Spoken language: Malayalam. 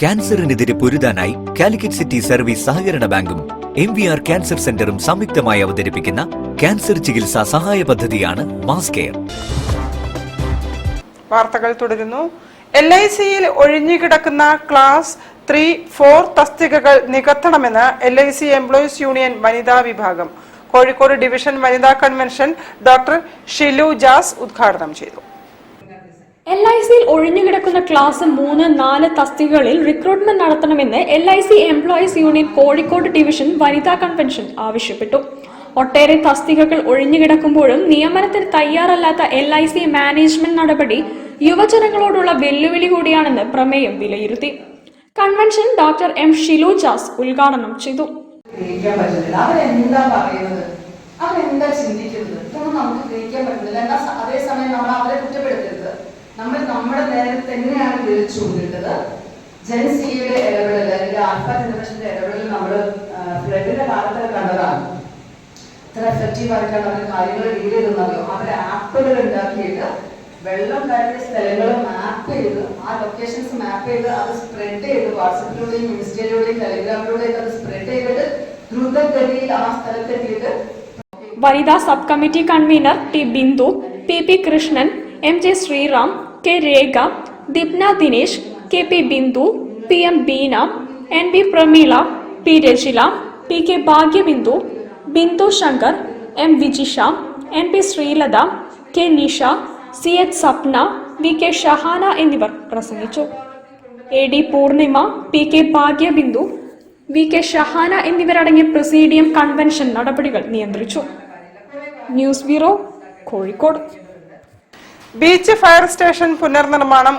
ക്യാൻസറിനെതിരെ പൊരുതാനായി കാലിക്കറ്റ് സിറ്റി സർവീസ് സഹകരണ ബാങ്കും MVR ക്യാൻസർ സെന്ററും സംയുക്തമായി അവതരിപ്പിക്കുന്ന ക്യാൻസർ ചികിത്സാ സഹായ പദ്ധതിയാണ് മാസ് കെയർ. വാർത്തകൾ തുടരുന്നു. LICയിൽ ഒഴിഞ്ഞുകിടക്കുന്ന ക്ലാസ് 3-4 തസ്തികകൾ നികത്തണമെന്ന് LIC എംപ്ലോയീസ് യൂണിയൻ വനിതാ വിഭാഗം. കോഴിക്കോട് ഡിവിഷൻ വനിതാ കൺവെൻഷൻ ഡോക്ടർ ഷിലു ജാസ് ഉദ്ഘാടനം ചെയ്തു. LICയിൽ ഒഴിഞ്ഞുകിടക്കുന്ന ക്ലാസ് 3-4 തസ്തികകളിൽ റിക്രൂട്ട്മെന്റ് നടത്തണമെന്ന് LIC employees union Kozhikode division വനിതാ കൺവെൻഷൻ ആവശ്യപ്പെട്ടു. ഒട്ടേറെ തസ്തികകൾ ഒഴിഞ്ഞുകിടക്കുമ്പോഴും നിയമനത്തിന് തയ്യാറല്ലാത്ത LIC മാനേജ്മെന്റ് നടപടി യുവജനങ്ങളോടുള്ള വെല്ലുവിളി കൂടിയാണെന്ന് പ്രമേയം വിലയിരുത്തി. കൺവെൻഷൻ ഡോക്ടർ ഷിലു ജാസ് ഉദ്ഘാടനം ചെയ്തു. അവരെന്താ ചിന്തിക്കുന്നത് ഇതൊന്നും നമുക്ക് ഗ്രഹിക്കാൻ പറ്റുന്നില്ല. എന്നാൽ അതേസമയം നമ്മൾ അവരെ കുറ്റപ്പെടുത്തരുത്. നമ്മൾ നമ്മുടെ നേരെ തന്നെയാണ് വിളിച്ചു കൊണ്ടിട്ടത്. ജെൻസിയുടെ ഇടപെടൽ അല്ലെങ്കിൽ ആൽഫ ജനറേഷന്റെ ഇടപെടൽ നമ്മൾ ഫ്ലഡിന്റെ കാലത്ത് കണ്ടതാണ്. ഇത്ര എഫക്റ്റീവ് ആയിട്ടാണ് അവർ കാര്യങ്ങൾ ഡീൽ ചെയ്തെന്നറിയോ. അവരെ ആപ്പുകൾ ഉണ്ടാക്കിയിട്ട് വെള്ളം കയറിയ സ്ഥലങ്ങൾ മാപ്പ് ചെയ്ത് ആ ലൊക്കേഷൻസ് മാപ്പ് ചെയ്ത് അത് സ്പ്രെഡ് ചെയ്ത് വാട്സപ്പിലൂടെയും ഇൻസ്റ്റയിലൂടെയും ടെലിഗ്രാമിലൂടെയും അത് സ്പ്രെഡ് ചെയ്തിട്ട് ദ്രുതഗതിയിൽ ആ സ്ഥലത്തെത്തിയിട്ട് വനിതാ sub committee convener T Bindu, PP Krishnan, MJ Sreeram, K Rekha, Dipna Dinesh, KP Bindu, PM Beena, NB Prameela, P Rajila, PK Bhagyabindu, Bindu Shankar, M Vijisha, NP Sreelatha, K Nisha, CH Sapna, VK Shahana എന്നിവർ പ്രസംഗിച്ചു. AD Purnima, PK ഭാഗ്യബിന്ദു, VK Shahana എന്നിവരടങ്ങിയ പ്രസീഡിയം കൺവെൻഷൻ നടപടികൾ നിയന്ത്രിച്ചു. News bureau, Kozhikode. Beach fire station പുനർനിർമ്മാണം